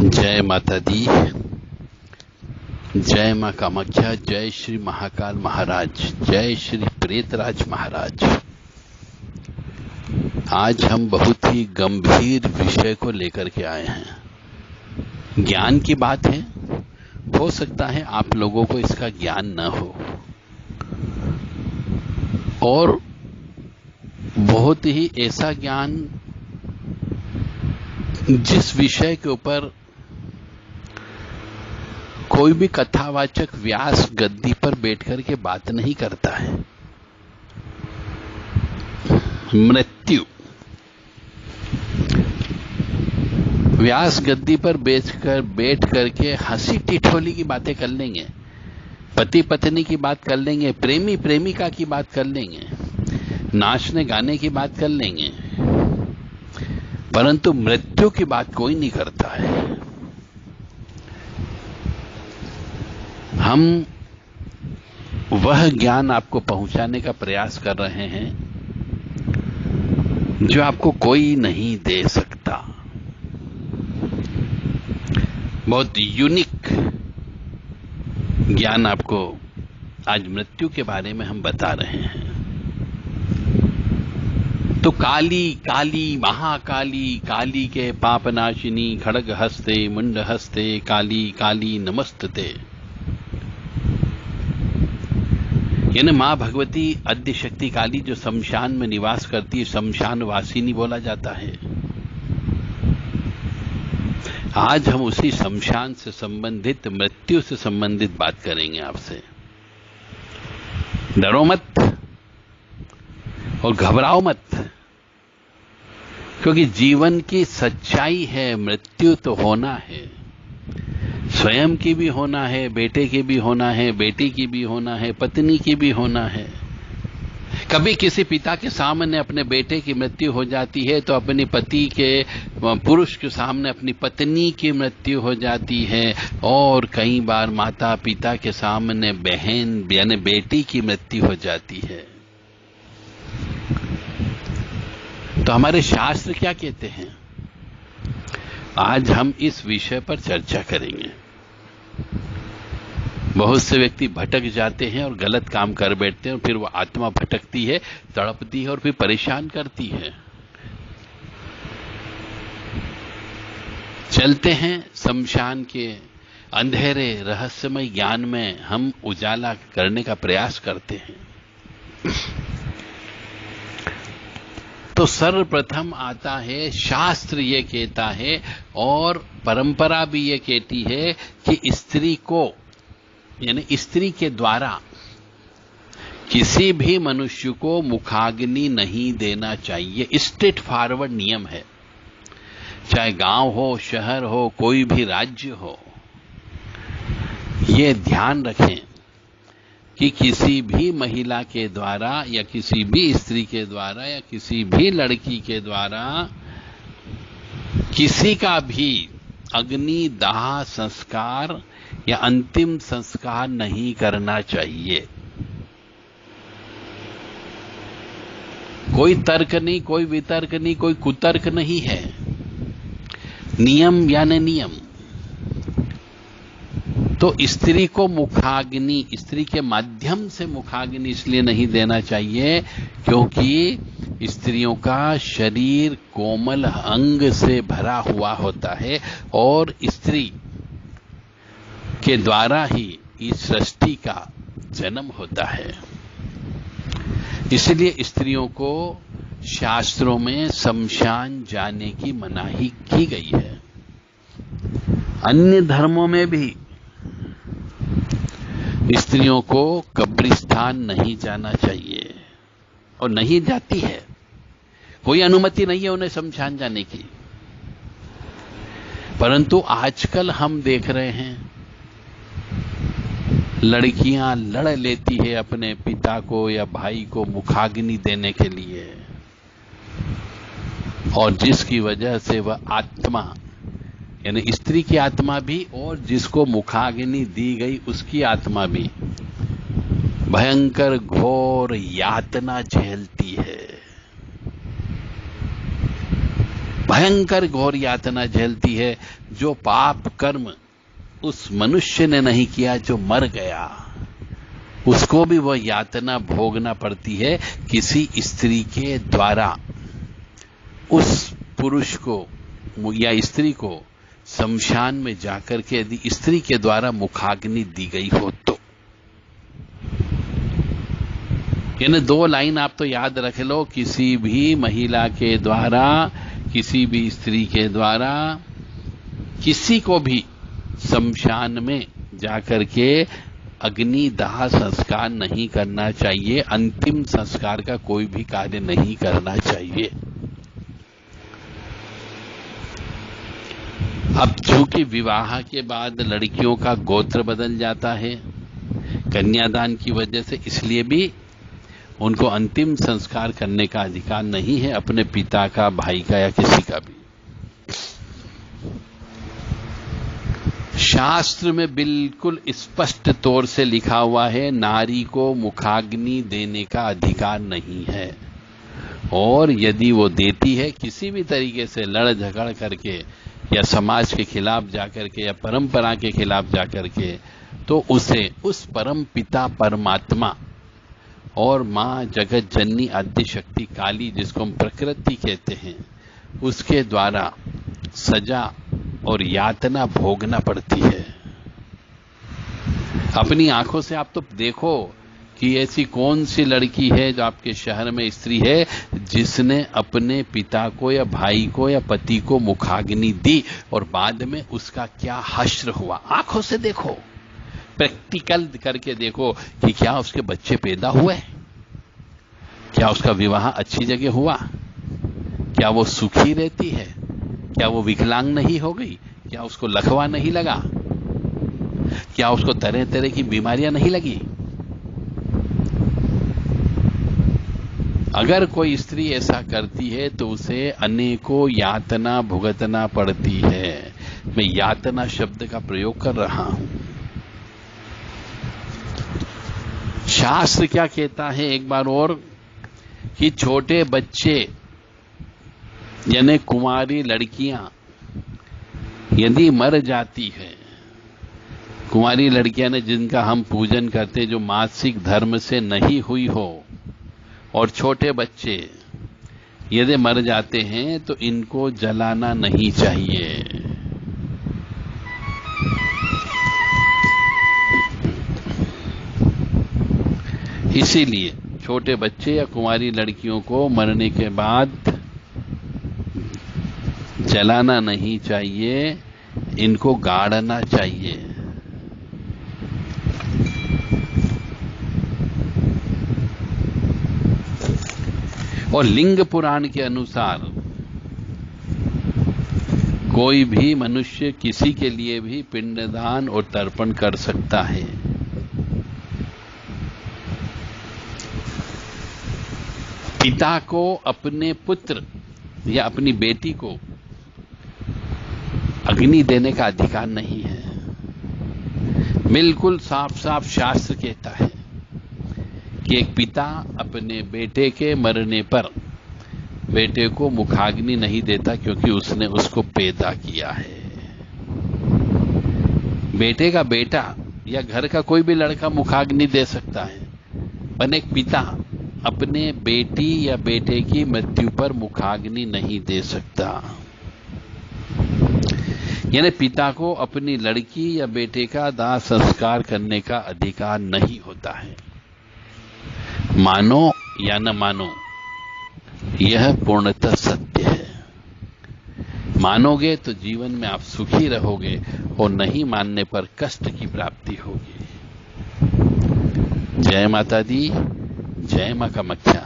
जय माता दी, जय मां कामाख्या, जय श्री महाकाल महाराज, जय श्री प्रेतराज महाराज। आज हम बहुत ही गंभीर विषय को लेकर के आए हैं। ज्ञान की बात है, हो सकता है आप लोगों को इसका ज्ञान न हो और बहुत ही ऐसा ज्ञान जिस विषय के ऊपर कोई भी कथावाचक व्यास गद्दी पर बैठकर के बात नहीं करता है। मृत्यु। व्यास गद्दी पर बैठ करके हंसी टिठोली की बातें कर लेंगे, पति पत्नी की बात कर लेंगे, प्रेमी प्रेमिका की बात कर लेंगे, नाचने गाने की बात कर लेंगे, परंतु मृत्यु की बात कोई नहीं करता है। हम वह ज्ञान आपको पहुंचाने का प्रयास कर रहे हैं जो आपको कोई नहीं दे सकता। बहुत यूनिक ज्ञान आपको आज मृत्यु के बारे में हम बता रहे हैं। तो काली काली महाकाली, काली के पापनाशिनी, खड़ग हस्ते मुंड हस्ते, काली काली नमस्तते। यानी मां भगवती आद्य शक्ति काली जो शमशान में निवास करती है, शमशान वासिनी बोला जाता है। आज हम उसी शमशान से संबंधित, मृत्यु से संबंधित बात करेंगे आपसे। डरो मत और घबराओ मत, क्योंकि जीवन की सच्चाई है, मृत्यु तो होना है। स्वयं की भी होना है, बेटे की भी होना है, बेटी की भी होना है, पत्नी की भी होना है। कभी किसी पिता के सामने अपने बेटे की मृत्यु हो जाती है तो अपने पति के, पुरुष के सामने अपनी पत्नी की मृत्यु हो जाती है, और कई बार माता पिता के सामने बहन यानी बेटी की मृत्यु हो जाती है। तो हमारे शास्त्र क्या कहते हैं, आज हम इस विषय पर चर्चा करेंगे। बहुत से व्यक्ति भटक जाते हैं और गलत काम कर बैठते हैं, और फिर वो आत्मा भटकती है, तड़पती है और फिर परेशान करती है। चलते हैं शमशान के अंधेरे रहस्यमय ज्ञान में, हम उजाला करने का प्रयास करते हैं। तो सर्वप्रथम आता है, शास्त्र ये कहता है और परंपरा भी ये कहती है कि स्त्री को, यानी स्त्री के द्वारा किसी भी मनुष्य को मुखाग्नि नहीं देना चाहिए। स्ट्रेट फॉरवर्ड नियम है, चाहे गांव हो, शहर हो, कोई भी राज्य हो। ये ध्यान रखें कि किसी भी महिला के द्वारा या किसी भी स्त्री के द्वारा या किसी भी लड़की के द्वारा किसी का भी अग्नि दाह संस्कार या अंतिम संस्कार नहीं करना चाहिए। कोई तर्क नहीं, कोई वितर्क नहीं, कोई कुतर्क नहीं है। नियम यानी नियम। तो स्त्री को मुखाग्नि, स्त्री के माध्यम से मुखाग्नि इसलिए नहीं देना चाहिए क्योंकि स्त्रियों का शरीर कोमल अंग से भरा हुआ होता है और स्त्री के द्वारा ही इस सृष्टि का जन्म होता है। इसलिए स्त्रियों को शास्त्रों में शमशान जाने की मनाही की गई है। अन्य धर्मों में भी स्त्रियों को कब्रिस्तान नहीं जाना चाहिए और नहीं जाती है। कोई अनुमति नहीं है उन्हें शमशान जाने की। परंतु आजकल हम देख रहे हैं, लड़कियां लड़ लेती है अपने पिता को या भाई को मुखाग्नि देने के लिए, और जिसकी वजह से वह आत्मा, यानी स्त्री की आत्मा भी और जिसको मुखाग्नि दी गई उसकी आत्मा भी भयंकर घोर यातना झेलती है। भयंकर घोर यातना झेलती है। जो पाप कर्म उस मनुष्य ने नहीं किया, जो मर गया, उसको भी वह यातना भोगना पड़ती है किसी स्त्री के द्वारा। उस पुरुष को या स्त्री को शमशान में जाकर के यदि स्त्री के द्वारा मुखाग्नि दी गई हो तो। यानी 2 लाइन आप तो याद रख लो, किसी भी महिला के द्वारा, किसी भी स्त्री के द्वारा किसी को भी शमशान में जाकर के अग्नि दाह संस्कार नहीं करना चाहिए, अंतिम संस्कार का कोई भी कार्य नहीं करना चाहिए। अब चूंकि विवाह के बाद लड़कियों का गोत्र बदल जाता है कन्यादान की वजह से, इसलिए भी उनको अंतिम संस्कार करने का अधिकार नहीं है, अपने पिता का, भाई का या किसी का भी। शास्त्र में बिल्कुल स्पष्ट तौर से लिखा हुआ है, नारी को मुखाग्नि देने का अधिकार नहीं है। और यदि वो देती है किसी भी तरीके से लड़ झगड़ करके या समाज के खिलाफ जाकर के या परंपरा के खिलाफ जाकर के, तो उसे उस परम पिता परमात्मा और मां जगत जननी आद्य शक्ति काली, जिसको हम प्रकृति कहते हैं, उसके द्वारा सजा और यातना भोगना पड़ती है। अपनी आंखों से आप तो देखो कि ऐसी कौन सी लड़की है जो आपके शहर में स्त्री है जिसने अपने पिता को या भाई को या पति को मुखाग्नि दी और बाद में उसका क्या हश्र हुआ। आंखों से देखो, प्रैक्टिकल करके देखो कि क्या उसके बच्चे पैदा हुए, क्या उसका विवाह अच्छी जगह हुआ, क्या वो सुखी रहती है, क्या वो विकलांग नहीं हो गई, क्या उसको लकवा नहीं लगा, क्या उसको तरह तरह की बीमारियां नहीं लगी। अगर कोई स्त्री ऐसा करती है तो उसे अनेकों यातना भुगतना पड़ती है। मैं यातना शब्द का प्रयोग कर रहा हूं। शास्त्र क्या कहता है एक बार और, कि छोटे बच्चे यानी कुंवारी लड़कियां यदि मर जाती है, कुंवारी लड़कियां ने जिनका हम पूजन करते, जो मासिक धर्म से नहीं हुई हो, और छोटे बच्चे यदि मर जाते हैं तो इनको जलाना नहीं चाहिए। इसीलिए छोटे बच्चे या कुंवारी लड़कियों को मरने के बाद जलाना नहीं चाहिए, इनको गाड़ना चाहिए। और लिंग पुराण के अनुसार कोई भी मनुष्य किसी के लिए भी पिंडदान और तर्पण कर सकता है। पिता को अपने पुत्र या अपनी बेटी को अग्नि देने का अधिकार नहीं है। बिल्कुल साफ साफ शास्त्र कहता है कि एक पिता अपने बेटे के मरने पर बेटे को मुखाग्नि नहीं देता, क्योंकि उसने उसको पैदा किया है। बेटे का बेटा या घर का कोई भी लड़का मुखाग्नि दे सकता है, पर एक पिता अपने बेटी या बेटे की मृत्यु पर मुखाग्नि नहीं दे सकता। यानी पिता को अपनी लड़की या बेटे का दाह संस्कार करने का अधिकार नहीं होता है। मानो या न मानो, यह पूर्णतः सत्य है। मानोगे तो जीवन में आप सुखी रहोगे और नहीं मानने पर कष्ट की प्राप्ति होगी। जय माता दी, जय मां कामाख्या।